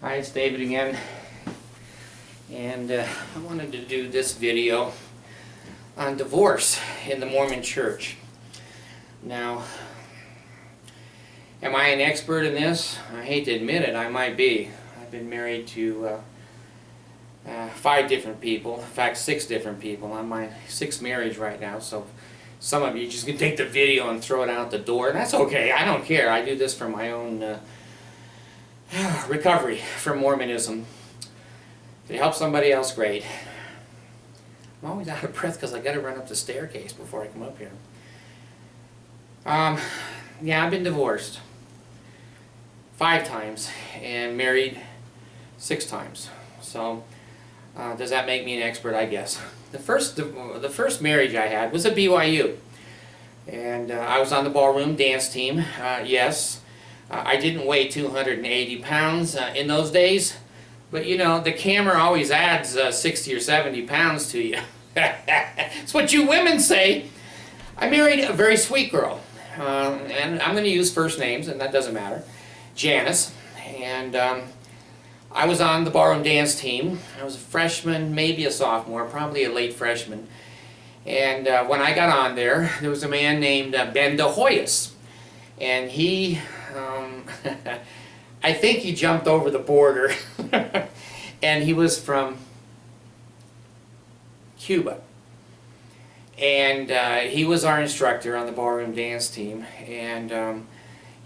Hi, it's David again, and I wanted to do this video on divorce in the Mormon Church. Now, am I an expert in this? I hate to admit it, I might be. I've been married to 5 different people, in fact 6 different people. I'm on my 6th marriage right now, so some of you just can take the video and throw it out the door, and that's okay, I don't care. I do this for my own recovery from Mormonism. If it helps somebody else, great. I'm always out of breath because I got to run up the staircase before I come up here. Yeah, I've been divorced 5 times and married 6 times. So does that make me an expert? I guess. The first marriage I had was at BYU, and I was on the ballroom dance team. Yes. I didn't weigh 280 pounds in those days, but you know, the camera always adds 60 or 70 pounds to you. That's what you women say. I married a very sweet girl, and I'm going to use first names, and that doesn't matter, Janice, and I was on the ballroom dance team. I was a freshman, maybe a sophomore, probably a late freshman, and when I got on there was a man named Ben Divorice, and he I think he jumped over the border and he was from Cuba, and he was our instructor on the ballroom dance team, and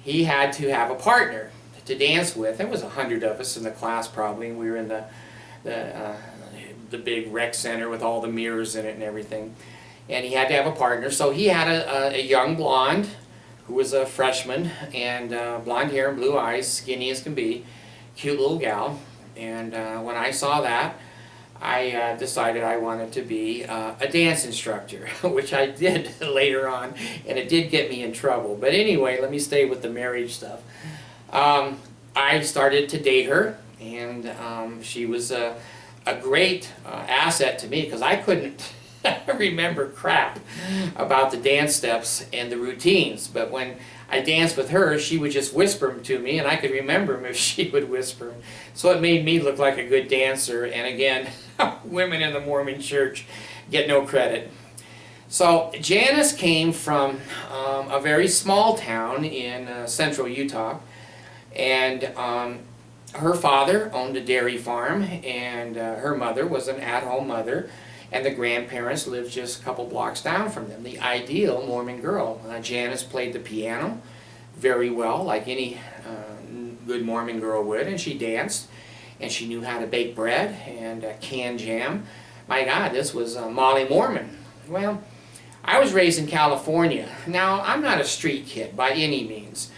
he had to have a partner to dance with. There was 100 of us in the class probably, and we were in the big rec center with all the mirrors in it and everything, and he had to have a partner. So he had a young blonde who was a freshman, and blonde hair and blue eyes, skinny as can be, cute little gal. And when I saw that, I decided I wanted to be a dance instructor, which I did later on, and it did get me in trouble. But anyway, let me stay with the marriage stuff. I started to date her, and she was a great asset to me because I couldn't remember crap about the dance steps and the routines, but when I danced with her, she would just whisper them to me, and I could remember them if she would whisper them. So it made me look like a good dancer, and again, women in the Mormon Church get no credit. So Janice came from a very small town in central Utah, and her father owned a dairy farm, and her mother was an at-home mother, and the grandparents lived just a couple blocks down from them. The ideal Mormon girl. Janice played the piano very well, like any good Mormon girl would, and she danced, and she knew how to bake bread and can jam. My God, this was Molly Mormon. Well, I was raised in California. Now, I'm not a street kid by any means.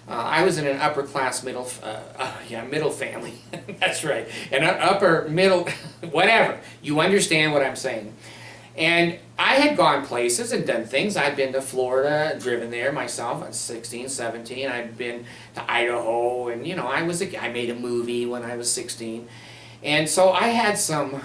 I was in an upper class middle family. That's right, an upper middle, whatever. You understand what I'm saying. And I had gone places and done things. I'd been to Florida, driven there myself at 16, 17. I'd been to Idaho, and you know, I made a movie when I was 16. And so I had some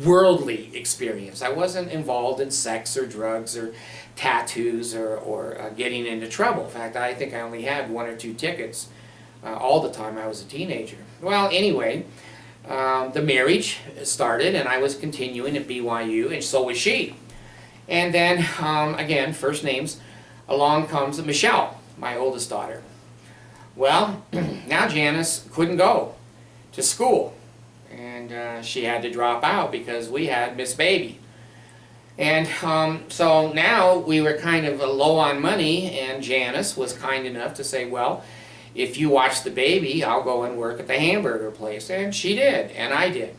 worldly experience. I wasn't involved in sex or drugs or tattoos or getting into trouble. In fact, I think I only had 1 or 2 tickets all the time I was a teenager. Well, anyway, the marriage started, and I was continuing at BYU, and so was she. And then, again, first names, along comes Michelle, my oldest daughter. Well, now Janice couldn't go to school, and she had to drop out because we had Miss Baby. And so now we were kind of low on money, and Janice was kind enough to say, well, if you watch the baby, I'll go and work at the hamburger place. And she did, and I did.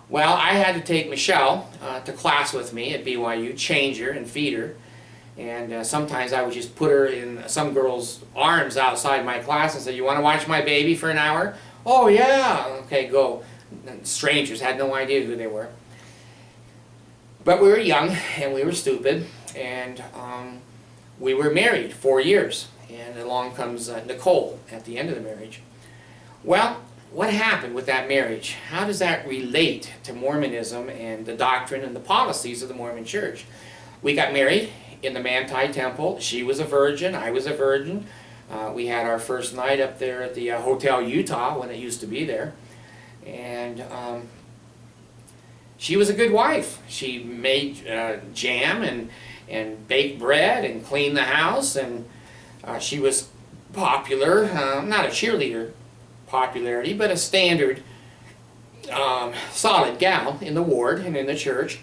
Well, I had to take Michelle to class with me at BYU, change her and feed her. And sometimes I would just put her in some girl's arms outside my class and say, you want to watch my baby for an hour? Oh, yeah. Okay, go. And strangers had no idea who they were. But we were young, and we were stupid, and we were married 4 years, and along comes Nicole at the end of the marriage. Well, what happened with that marriage? How does that relate to Mormonism and the doctrine and the policies of the Mormon Church? We got married in the Manti Temple. She was a virgin, I was a virgin. We had our first night up there at the Hotel Utah when it used to be there. And she was a good wife. She made jam and baked bread and cleaned the house, and she was popular, not a cheerleader popularity, but a standard solid gal in the ward and in the church,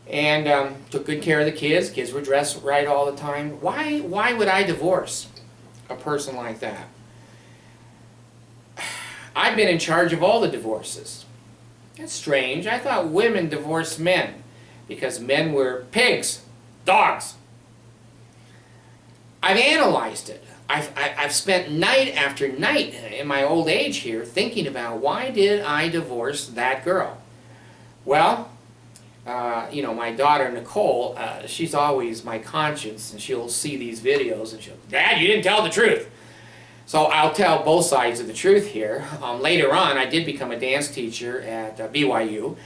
and took good care of the kids. Kids were dressed right all the time. Why would I divorce a person like that? I've been in charge of all the divorces. That's strange. I thought women divorced men because men were pigs, dogs. I've analyzed it. I've spent night after night in my old age here thinking about why did I divorce that girl? Well, you know, my daughter Nicole, she's always my conscience, and she'll see these videos and she'll, Dad, you didn't tell the truth. So I'll tell both sides of the truth here. Later on, I did become a dance teacher at BYU,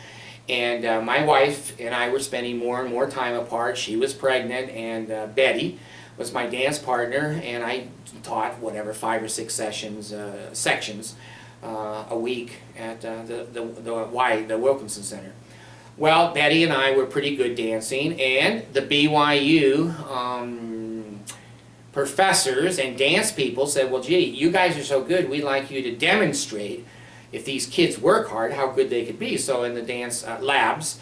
and my wife and I were spending more and more time apart. She was pregnant, and Betty was my dance partner, and I taught whatever 5 or 6 sections a week at the Wilkinson Center. Well, Betty and I were pretty good dancing, and the BYU professors and dance people said, well, gee, you guys are so good, we'd like you to demonstrate, if these kids work hard, how good they could be. So in the dance labs,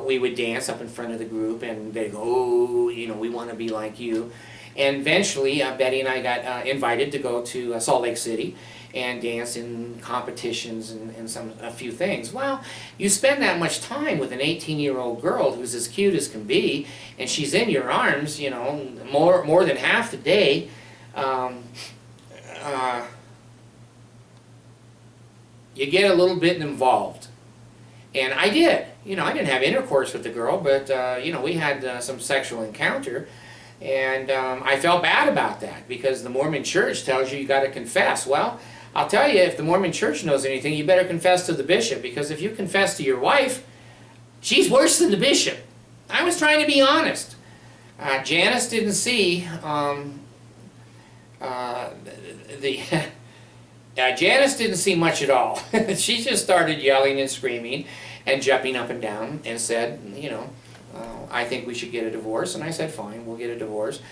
we would dance up in front of the group, and they'd go, oh, you know, we want to be like you. And eventually, Betty and I got invited to go to Salt Lake City and dance in competitions and a few things. Well, you spend that much time with an 18-year-old girl who's as cute as can be, and she's in your arms, you know, more than half the day. You get a little bit involved. And I did. You know, I didn't have intercourse with the girl, but, you know, we had some sexual encounter. And I felt bad about that because the Mormon church tells you got to confess. Well, I'll tell you, if the Mormon church knows anything, you better confess to the bishop, because if you confess to your wife, she's worse than the bishop. I was trying to be honest. Janice didn't see Janice didn't see much at all. She just started yelling and screaming and jumping up and down and said, you know, I think we should get a divorce. And I said, fine, we'll get a divorce.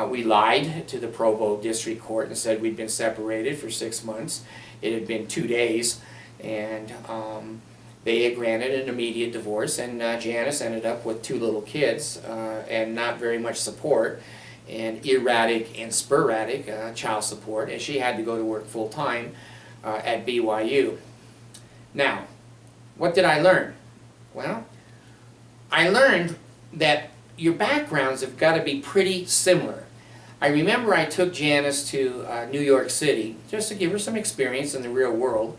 We lied to the Provo District Court and said we'd been separated for 6 months. It had been 2 days, and they had granted an immediate divorce, and Janice ended up with 2 little kids and not very much support, and erratic and sporadic child support, and she had to go to work full-time at BYU. Now, what did I learn? Well, I learned that your backgrounds have got to be pretty similar. I remember I took Janice to New York City just to give her some experience in the real world,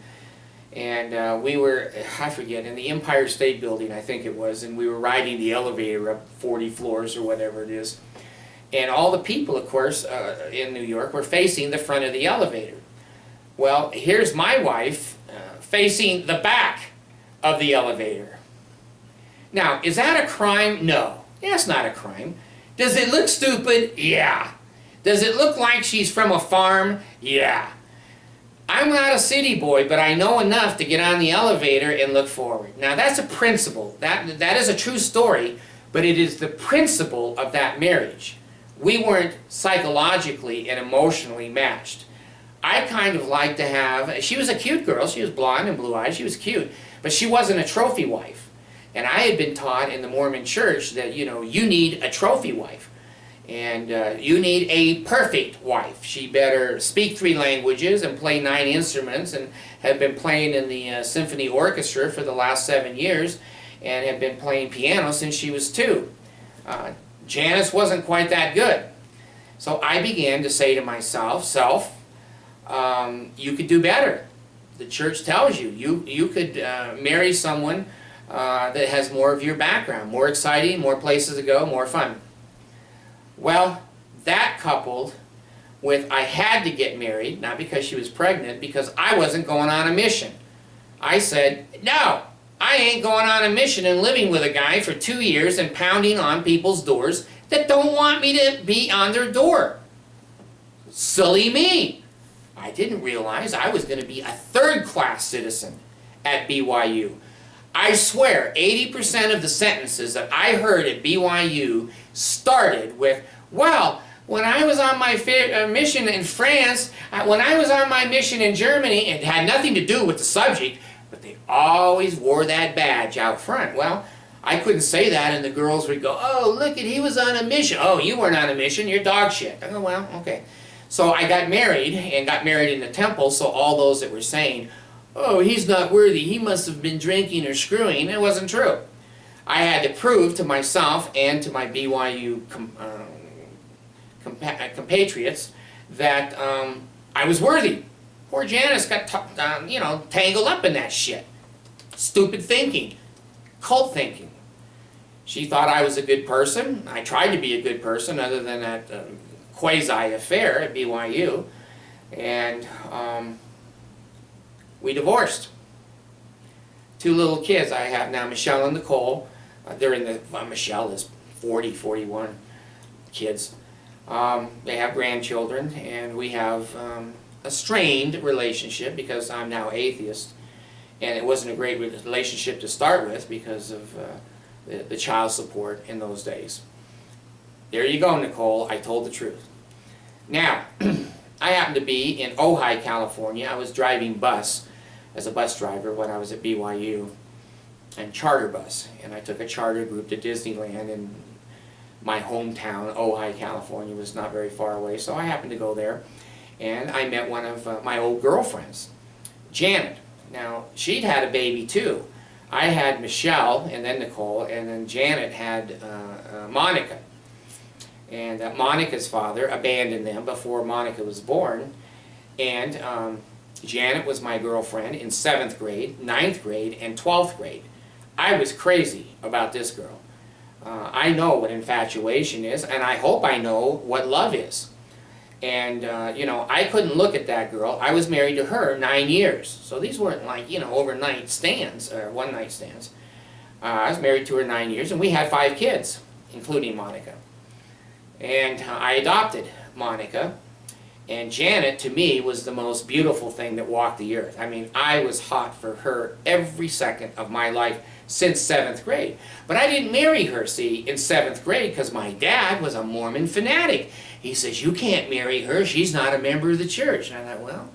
and we were, I forget, in the Empire State Building, I think it was, and we were riding the elevator up 40 floors or whatever it is, and all the people, of course, in New York were facing the front of the elevator. Well, here's my wife facing the back of the elevator. Now, is that a crime? No. Yeah, it's not a crime. Does it look stupid? Yeah. Does it look like she's from a farm? Yeah. I'm not a city boy, but I know enough to get on the elevator and look forward. Now, that's a principle. That is a true story, but it is the principle of that marriage. We weren't psychologically and emotionally matched. I kind of like to have, she was a cute girl, she was blonde and blue eyes, she was cute, but she wasn't a trophy wife. And I had been taught in the Mormon church that, you know, you need a trophy wife. And you need a perfect wife. She better speak 3 languages and play 9 instruments, and had been playing in the symphony orchestra for the last 7 years, and had been playing piano since she was 2. Janice wasn't quite that good. So I began to say to myself, you could do better. The church tells you, you could marry someone that has more of your background, more exciting, more places to go, more fun. Well, that coupled with I had to get married, not because she was pregnant, because I wasn't going on a mission. I said, no, I ain't going on a mission and living with a guy for 2 years and pounding on people's doors that don't want me to be on their door. Silly me! I didn't realize I was going to be a third-class citizen at BYU. I swear, 80% of the sentences that I heard at BYU started with, well, when I was on my mission in France, when I was on my mission in Germany, it had nothing to do with the subject, but they always wore that badge out front. Well, I couldn't say that, and the girls would go, oh, look, he was on a mission. Oh, you weren't on a mission, you're dog shit. I go, well, okay. So I got married, and got married in the temple, so all those that were saying, oh, he's not worthy, he must have been drinking or screwing, it wasn't true. I had to prove to myself and to my BYU compatriots that I was worthy. Poor Janice got tangled up in that shit. Stupid thinking. Cult thinking. She thought I was a good person. I tried to be a good person other than that quasi-affair at BYU. And we divorced. 2 little kids I have now, Michelle and Nicole. They're in the, Michelle is 40, 41 kids. They have grandchildren, and we have a strained relationship because I'm now atheist. And it wasn't a great relationship to start with because of the child support in those days. There you go, Nicole, I told the truth. Now, I happened to be in Ojai, California. I was driving bus as a bus driver when I was at BYU, and charter bus. And I took a charter group to Disneyland, and my hometown, Ojai, California, was not very far away, so I happened to go there. And I met one of my old girlfriends, Janet. Now, she'd had a baby too. I had Michelle, and then Nicole, and then Janet had Monica. And Monica's father abandoned them before Monica was born. And Janet was my girlfriend in 7th grade, 9th grade, and 12th grade. I was crazy about this girl. I know what infatuation is, and I hope I know what love is. And, you know, I couldn't look at that girl. I was married to her 9 years. So these weren't like, you know, overnight stands or one-night stands. I was married to her 9 years, and we had 5 kids, including Monica. And I adopted Monica. And Janet, to me, was the most beautiful thing that walked the earth. I mean, I was hot for her every second of my life since 7th grade. But I didn't marry her, see, in 7th grade because my dad was a Mormon fanatic. He says, you can't marry her, she's not a member of the church. And I thought, well,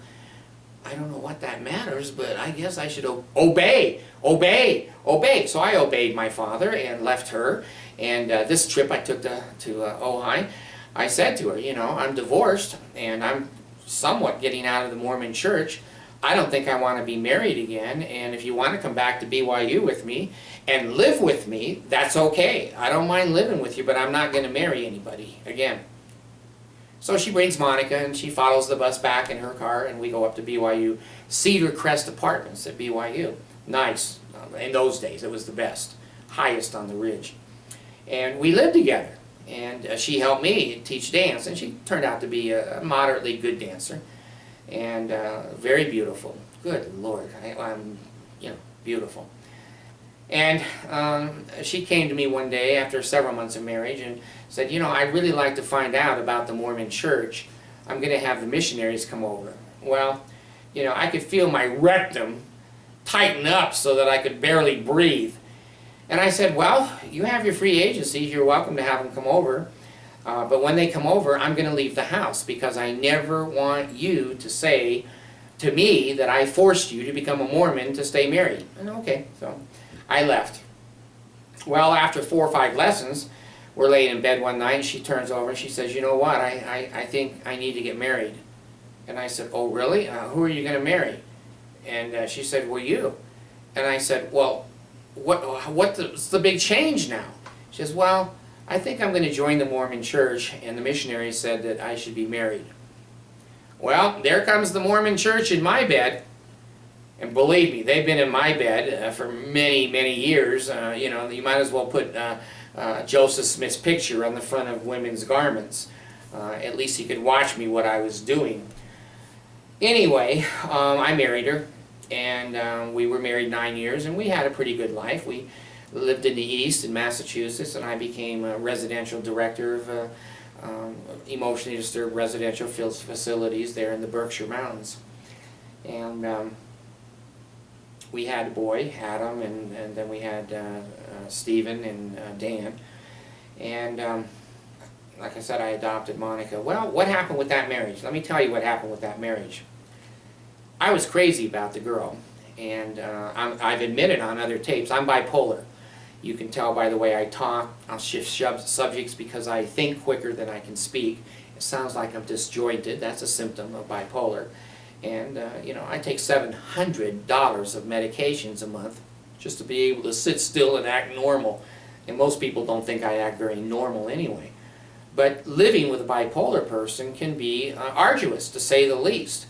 I don't know what that matters, but I guess I should obey. So I obeyed my father and left her. And this trip I took to Ojai, I said to her, you know, I'm divorced and I'm somewhat getting out of the Mormon church. I don't think I want to be married again, and if you want to come back to BYU with me and live with me, that's okay. I don't mind living with you, but I'm not going to marry anybody again. So she brings Monica and she follows the bus back in her car, and we go up to BYU Cedar Crest Apartments at BYU. Nice. In those days, it was the best. Highest on the ridge. And we lived together. And she helped me teach dance, and she turned out to be a moderately good dancer, and very beautiful. Good Lord, I'm, you know, beautiful. And she came to me one day after several months of marriage and said, you know, I'd really like to find out about the Mormon church. I'm going to have the missionaries come over. Well, you know, I could feel my rectum tighten up so that I could barely breathe. And I said, well, you have your free agencies, you're welcome to have them come over, but when they come over, I'm going to leave the house because I never want you to say to me that I forced you to become a Mormon to stay married. And okay, so I left. Well, after 4 or 5 lessons, we're laying in bed one night, and she turns over and she says, you know what, I think I need to get married. And I said, oh really? Who are you going to marry? And she said, well, you. And I said, well, what's the big change now? She says, well, I think I'm going to join the Mormon church, and the missionary said that I should be married. Well, there comes the Mormon church in my bed, and believe me, they've been in my bed for many, many years. You know, you might as well put Joseph Smith's picture on the front of women's garments. At least he could watch me what I was doing. Anyway, I married her. And we were married 9 years, and we had a pretty good life. We lived in the East in Massachusetts, and I became a residential director emotionally disturbed residential facilities there in the Berkshire Mountains. And we had a boy, Adam, and then we had Stephen and Dan. And like I said, I adopted Monica. Well, what happened with that marriage? Let me tell you what happened with that marriage. I was crazy about the girl, and I've admitted on other tapes, I'm bipolar. You can tell by the way I talk. I'll shift subjects because I think quicker than I can speak. It sounds like I'm disjointed. That's a symptom of bipolar. And, you know, I take $700 of medications a month just to be able to sit still and act normal. And most people don't think I act very normal anyway. But living with a bipolar person can be arduous, to say the least.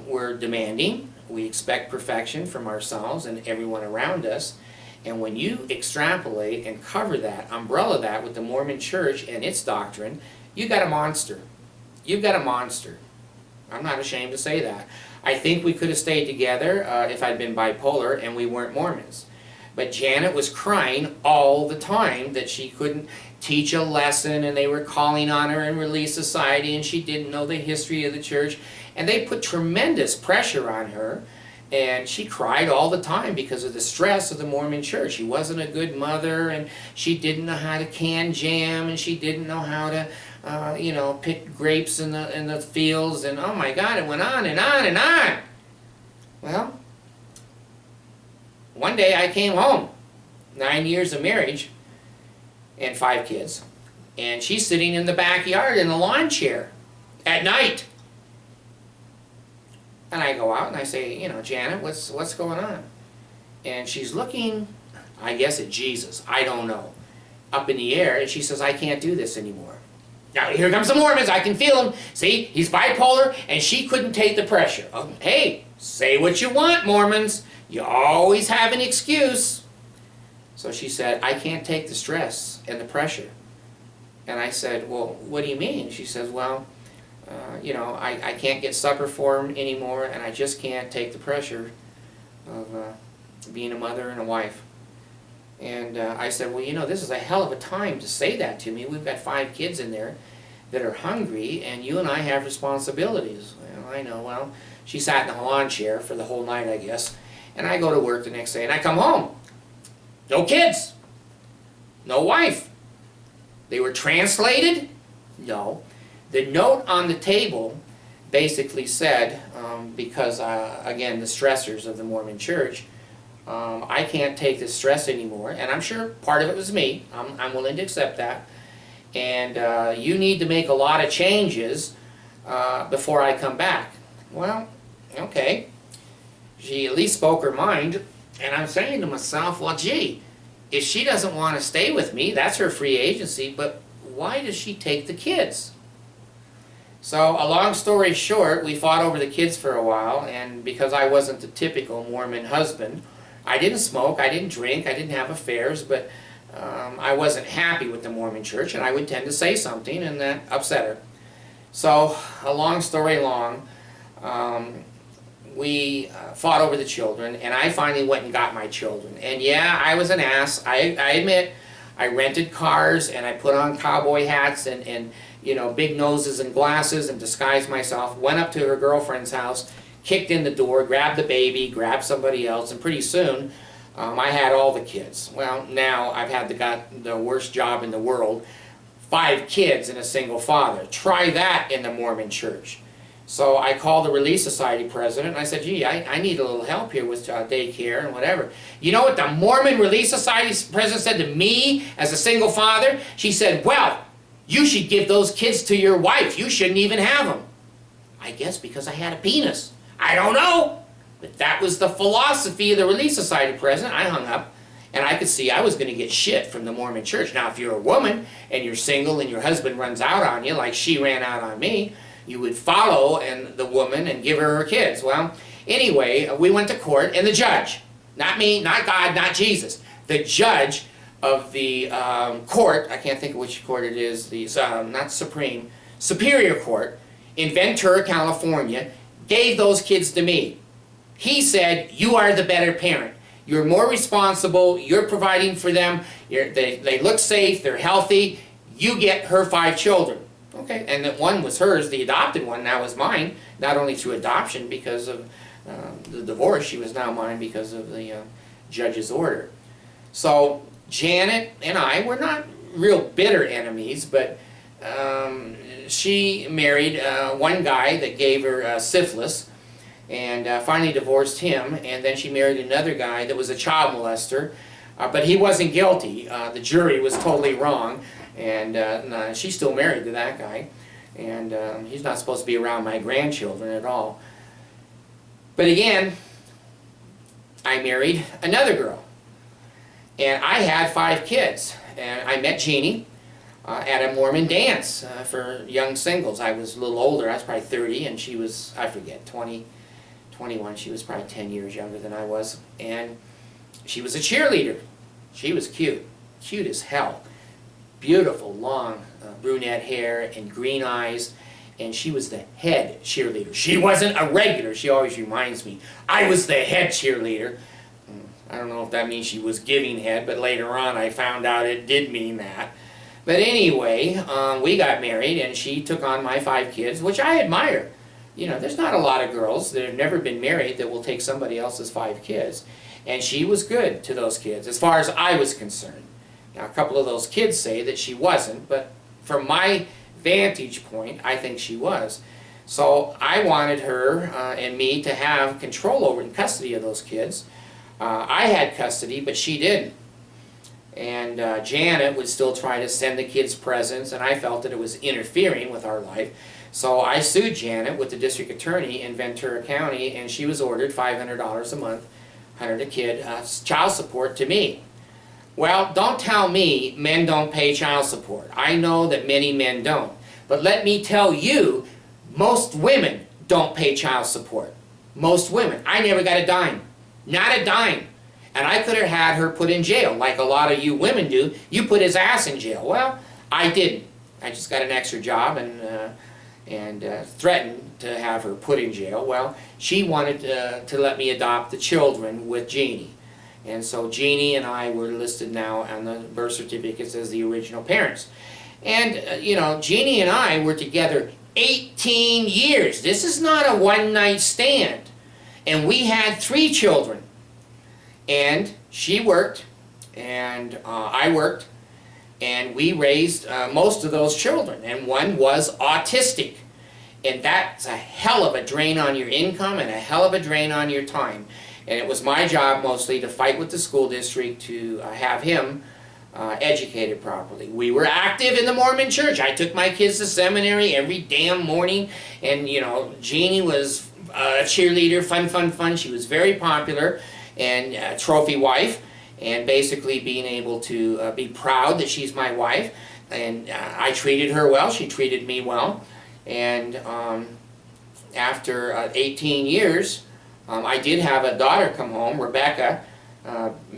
We're demanding. We expect perfection from ourselves and everyone around us. And when you extrapolate and cover that, umbrella that with the Mormon Church and its doctrine, you got a monster. You've got a monster. I'm not ashamed to say that. I think we could have stayed together if I'd been bipolar and we weren't Mormons. But Janet was crying all the time that she couldn't teach a lesson, and they were calling on her in Relief Society, and she didn't know the history of the church. And they put tremendous pressure on her, and she cried all the time because of the stress of the Mormon Church. She wasn't a good mother, and she didn't know how to can jam, and she didn't know how to, you know, pick grapes in the fields, and oh my God, it went on and on and on. Well, one day I came home, 9 years of marriage, and 5 kids, and she's sitting in the backyard in the lawn chair at night. And I go out and I say, you know, Janet, what's going on? And she's looking, I guess, at Jesus, I don't know, up in the air, and she says, I can't do this anymore. Now here comes the Mormons, I can feel him. See, he's bipolar, and she couldn't take the pressure. Oh, hey, say what you want, Mormons. You always have an excuse. So she said, I can't take the stress and the pressure. And I said, well, what do you mean? She says, well, you know, I can't get supper for him anymore, and I just can't take the pressure of being a mother and a wife. And I said, well, you know, this is a hell of a time to say that to me. We've got 5 kids in there that are hungry, and you and I have responsibilities. Well, I know. Well, she sat in a lawn chair for the whole night, I guess. And I go to work the next day, and I come home. No kids. No wife. They were translated? No. The note on the table basically said, because, again, the stressors of the Mormon Church, I can't take this stress anymore, and I'm sure part of it was me. I'm willing to accept that. And you need to make a lot of changes before I come back. Well, okay. She at least spoke her mind, and I'm saying to myself, well, gee, if she doesn't want to stay with me, that's her free agency, but why does she take the kids? So, a long story short, we fought over the kids for a while, and because I wasn't the typical Mormon husband, I didn't smoke, I didn't drink, I didn't have affairs, but I wasn't happy with the Mormon Church, and I would tend to say something, and that upset her. So, a long story long, we fought over the children, and I finally went and got my children. And yeah, I was an ass, I admit. I rented cars, and I put on cowboy hats and you know, big noses and glasses and disguised myself, went up to her girlfriend's house, kicked in the door, grabbed the baby, grabbed somebody else, and pretty soon I had all the kids. Well, now I've got the worst job in the world, 5 kids and a single father. Try that in the Mormon Church. So I called the Relief Society president, and I said, gee, I need a little help here with daycare and whatever. You know what the Mormon Relief Society president said to me as a single father? She said, well, you should give those kids to your wife. You shouldn't even have them. I guess because I had a penis. I don't know. But that was the philosophy of the Relief Society president. I hung up, and I could see I was going to get shit from the Mormon Church. Now, if you're a woman, and you're single, and your husband runs out on you, like she ran out on me, you would follow the woman and give her kids. Well, anyway, we went to court, and the judge, not me, not God, not Jesus, the judge of the court, I can't think of which court it is, the not Supreme, Superior Court in Ventura, California, gave those kids to me. He said, you are the better parent. You're more responsible, you're providing for them, they look safe, they're healthy, you get her 5 children. Okay, and that one was hers, the adopted one, now was mine, not only through adoption because of the divorce, she was now mine because of the judge's order. So Janet and I were not real bitter enemies, but she married one guy that gave her syphilis, and finally divorced him, and then she married another guy that was a child molester, but he wasn't guilty. The jury was totally wrong, and she's still married to that guy, and he's not supposed to be around my grandchildren at all. But again, I married another girl, and I had 5 kids, and I met Jeannie at a Mormon dance for young singles. I was a little older, I was probably 30, and she was, I forget, 20, 21, she was probably 10 years younger than I was, and she was a cheerleader. She was cute, cute as hell. Beautiful, long brunette hair and green eyes, and she was the head cheerleader. She wasn't a regular, she always reminds me. I was the head cheerleader. I don't know if that means she was giving head, but later on I found out it did mean that. But anyway, we got married, and she took on my 5 kids, which I admire. You know, there's not a lot of girls that have never been married that will take somebody else's 5 kids. And she was good to those kids, as far as I was concerned. Now, a couple of those kids say that she wasn't, but from my vantage point, I think she was. So I wanted her and me to have control over and custody of those kids. I had custody, but she didn't. And Janet would still try to send the kids presents, and I felt that it was interfering with our life. So I sued Janet with the district attorney in Ventura County, and she was ordered $500 a month, 100 a kid, child support to me. Well, don't tell me men don't pay child support. I know that many men don't. But let me tell you, most women don't pay child support. Most women. I never got a dime. Not a dime. And I could have had her put in jail, like a lot of you women do. You put his ass in jail. Well, I didn't. I just got an extra job and threatened to have her put in jail. Well, she wanted to let me adopt the children with Jeannie. And so Jeannie and I were listed now on the birth certificates as the original parents. And, you know, Jeannie and I were together 18 years. This is not a one-night stand. And we had 3 children. And she worked, and I worked, and we raised most of those children. And one was autistic. And that's a hell of a drain on your income and a hell of a drain on your time. And it was my job mostly to fight with the school district to have him educated properly. We were active in the Mormon church. I took my kids to seminary every damn morning. And, you know, Jeannie was a cheerleader, fun. She was very popular and a trophy wife. And basically being able to be proud that she's my wife. And I treated her well. She treated me well. And after 18 years, I did have a daughter come home, Rebecca,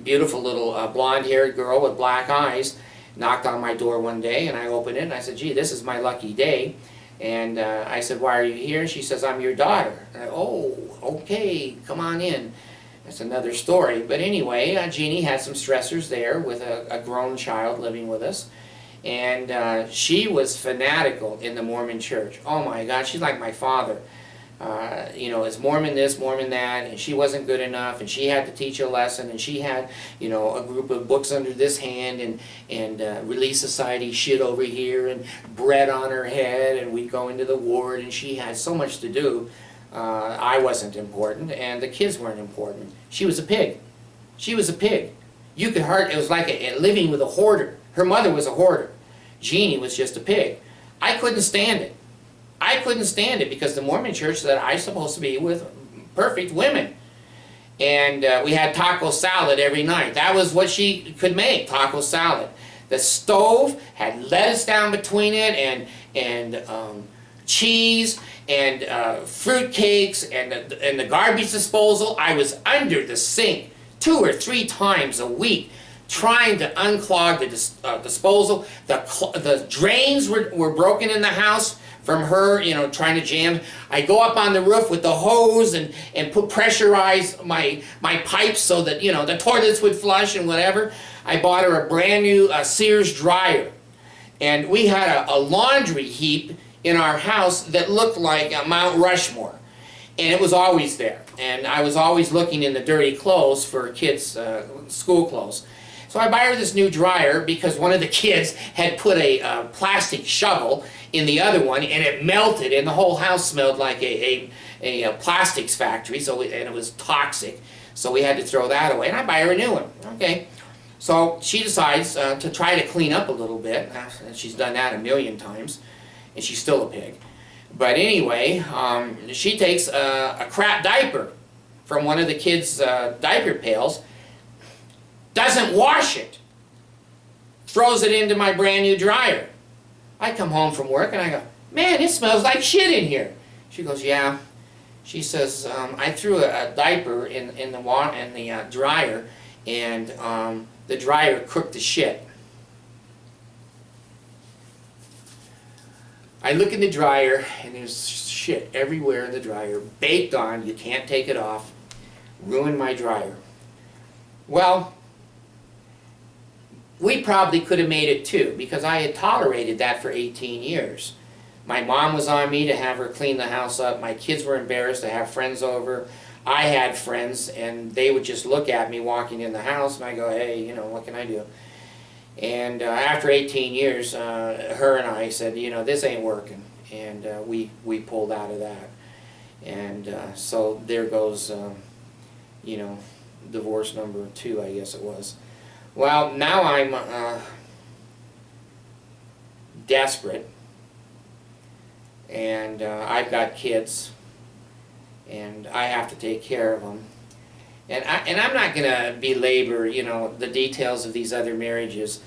beautiful little blonde-haired girl with black eyes, knocked on my door one day, and I opened it, and I said, gee, this is my lucky day. And I said, why are you here? She says, I'm your daughter. And oh, okay, come on in. That's another story. But anyway, Jeannie had some stressors there with a grown child living with us. And she was fanatical in the Mormon church. Oh my God, she's like my father. You know, is Mormon this, Mormon that, and she wasn't good enough, and she had to teach a lesson, and she had, you know, a group of books under this hand, and Relief Society shit over here, and bread on her head, and we'd go into the ward, and she had so much to do. I wasn't important, and the kids weren't important. She was a pig. She was a pig. You could hardly, it was like living with a hoarder. Her mother was a hoarder. Jeannie was just a pig. I couldn't stand it. I couldn't stand it because the Mormon church said I was supposed to be with perfect women. And we had taco salad every night. That was what she could make, taco salad. The stove had lettuce down between it, and cheese, and fruit cakes, and the garbage disposal. I was under the sink 2 or 3 times a week trying to unclog the disposal. The drains were broken in the house from her, you know, trying to jam. I go up on the roof with the hose and pressurize my pipes so that, you know, the toilets would flush and whatever. I bought her a brand new Sears dryer. And we had a laundry heap in our house that looked like a Mount Rushmore. And it was always there. And I was always looking in the dirty clothes for kids' school clothes. So I buy her this new dryer because one of the kids had put a plastic shovel in the other one, and it melted, and the whole house smelled like a plastics factory, and it was toxic. So we had to throw that away, and I buy her a new one. Okay. So she decides to try to clean up a little bit, and she's done that a million times, and she's still a pig. But anyway, she takes a crap diaper from one of the kids' diaper pails, doesn't wash it, throws it into my brand new dryer. I come home from work and I go, man, it smells like shit in here. She goes, yeah. She says, I threw a diaper in the dryer, and the dryer cooked the shit. I look in the dryer, and there's shit everywhere in the dryer, baked on, you can't take it off, ruined my dryer. Well, we probably could have made it too, because I had tolerated that for 18 years. My mom was on me to have her clean the house up. My kids were embarrassed to have friends over. I had friends, and they would just look at me walking in the house, and I go, hey, you know, what can I do? And after 18 years, her and I said, you know, this ain't working. And we pulled out of that. And so there goes, you know, divorce number 2, I guess it was. Well, now I'm desperate. And I've got kids. And I have to take care of them. And I'm not going to belabor, you know, the details of these other marriages.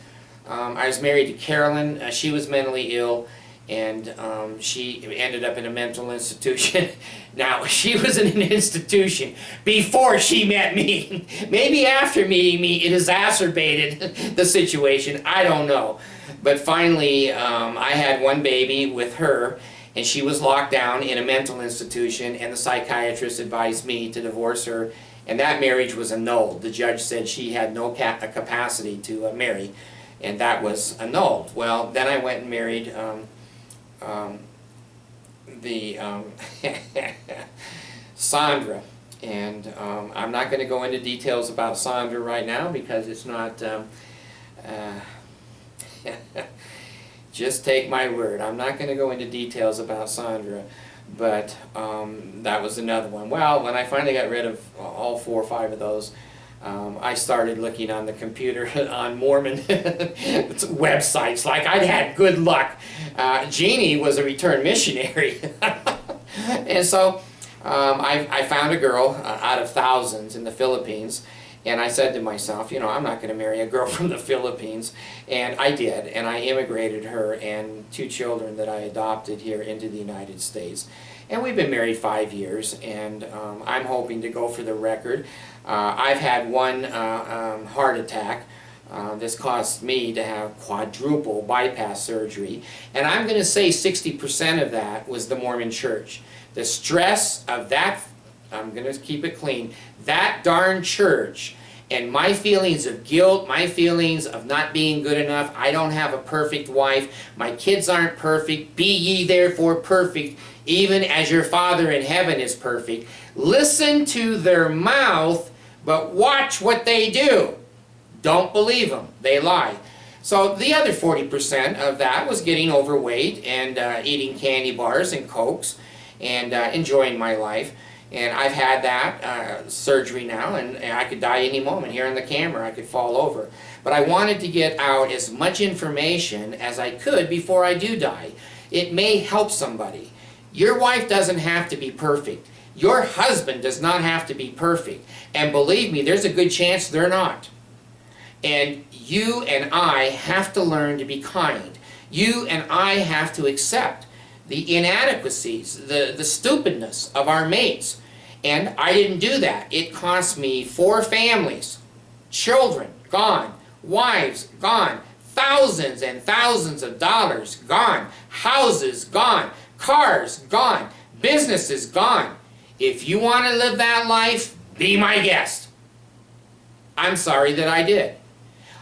I was married to Carolyn. She was mentally ill, and she ended up in a mental institution. Now, she was in an institution before she met me. Maybe after meeting me, it exacerbated the situation. I don't know. But finally, I had one baby with her, and she was locked down in a mental institution, and the psychiatrist advised me to divorce her. And that marriage was annulled. The judge said she had no capacity to marry, and that was annulled. Well, then I went and married Sandra. And I'm not going to go into details about Sandra right now because it's not... just take my word. I'm not going to go into details about Sandra. But that was another one. Well, when I finally got rid of all 4 or 5 of those, I started looking on the computer on Mormon websites. Like I'd had good luck. Jeannie was a returned missionary. And so I found a girl out of thousands in the Philippines. And I said to myself, you know, I'm not going to marry a girl from the Philippines. And I did. And I immigrated her and 2 children that I adopted here into the United States. And we've been married 5 years. And I'm hoping to go for the record. I've had one heart attack. This caused me to have quadruple bypass surgery. And I'm going to say 60% of that was the Mormon Church. The stress of that, I'm going to keep it clean, that darn church, and my feelings of guilt, my feelings of not being good enough. I don't have a perfect wife. My kids aren't perfect. Be ye therefore perfect, even as your Father in heaven is perfect. Listen to their mouth, but watch what they do. Don't believe them. They lie. So the other 40% of that was getting overweight and eating candy bars and Cokes and enjoying my life. And I've had that surgery now, and I could die any moment. Here on the camera, I could fall over. But I wanted to get out as much information as I could before I do die. It may help somebody. Your wife doesn't have to be perfect. Your husband does not have to be perfect. And believe me, there's a good chance they're not. And you and I have to learn to be kind. You and I have to accept the inadequacies, the stupidness of our mates. And I didn't do that. It cost me 4 families, children gone, wives gone, thousands and thousands of dollars gone, houses gone, cars gone, businesses gone. If you want to live that life, be my guest. I'm sorry that I did.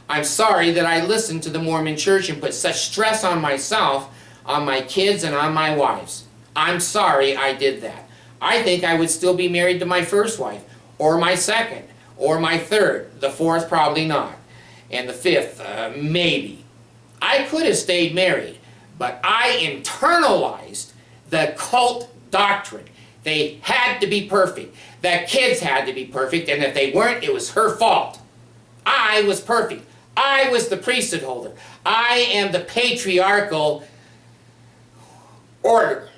I'm sorry that I listened to the Mormon Church and put such stress on myself, on my kids, and on my wives. I'm sorry I did that. I think I would still be married to my first wife, or my second, or my third. The fourth, probably not. And the fifth, maybe. I could have stayed married, but I internalized the cult doctrine. They had to be perfect. The kids had to be perfect, and if they weren't, it was her fault. I was perfect. I was the priesthood holder. I am the patriarchal order.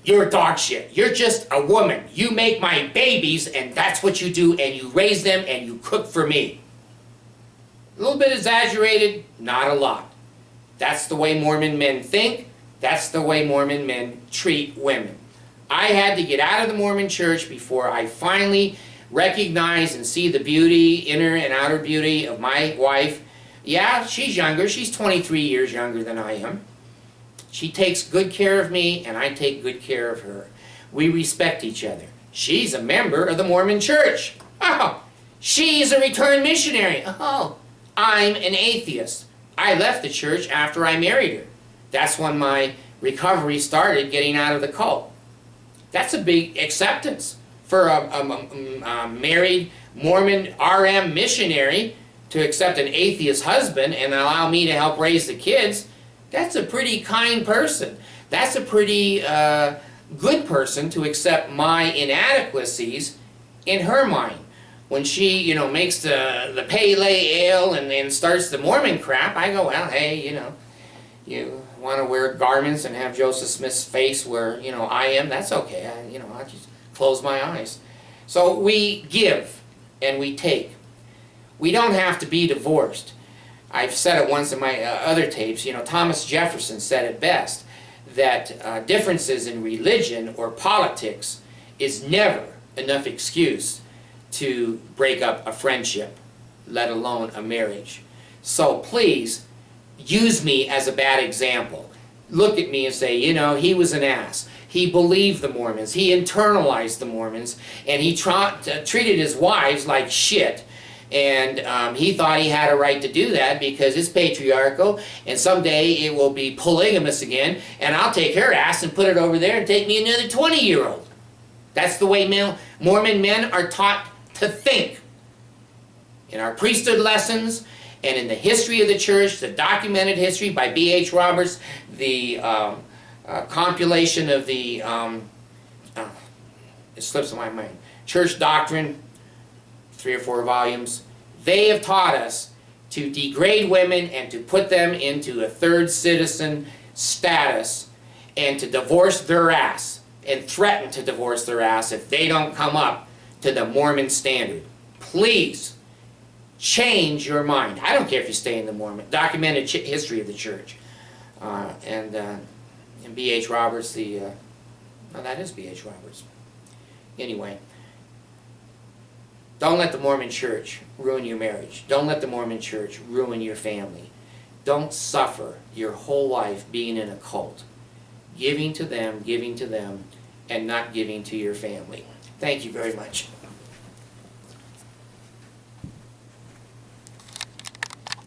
You're dog shit. You're just a woman. You make my babies, and that's what you do, and you raise them, and you cook for me. A little bit exaggerated, not a lot. That's the way Mormon men think. That's the way Mormon men treat women. I had to get out of the Mormon Church before I finally recognize and see the beauty, inner and outer beauty of my wife. Yeah, she's younger. She's 23 years younger than I am. She takes good care of me, and I take good care of her. We respect each other. She's a member of the Mormon Church. Oh, she's a returned missionary. Oh, I'm an atheist. I left the church after I married her. That's when my recovery started, getting out of the cult. That's a big acceptance for a married Mormon RM missionary to accept an atheist husband and allow me to help raise the kids. That's a pretty kind person. That's a pretty good person to accept my inadequacies in her mind. When she, you know, makes the Pale Ale and starts the Mormon crap, I go, well, hey, you know, you want to wear garments and have Joseph Smith's face where, you know, I am, that's okay. I just close my eyes. So we give and we take. We don't have to be divorced. I've said it once in my other tapes, you know, Thomas Jefferson said it best, that differences in religion or politics is never enough excuse to break up a friendship, let alone a marriage. So please, use me as a bad example. Look at me and say, you know, he was an ass. He believed the Mormons. He internalized the Mormons. And he treated his wives like shit. And he thought he had a right to do that because it's patriarchal. And someday it will be polygamous again. And I'll take her ass and put it over there and take me another 20-year-old. That's the way Mormon men are taught to think. In our priesthood lessons, and in the history of the church, the documented history by B.H. Roberts, the compilation of the, it slips my mind, church doctrine, 3 or 4 volumes, they have taught us to degrade women and to put them into a third citizen status and to divorce their ass and threaten to divorce their ass if they don't come up to the Mormon standard. Please change your mind. I don't care if you stay in the Mormon documented history of the church. And B.H. Roberts, no, that is B.H. Roberts. Anyway, don't let the Mormon Church ruin your marriage. Don't let the Mormon Church ruin your family. Don't suffer your whole life being in a cult. Giving to them, and not giving to your family. Thank you very much.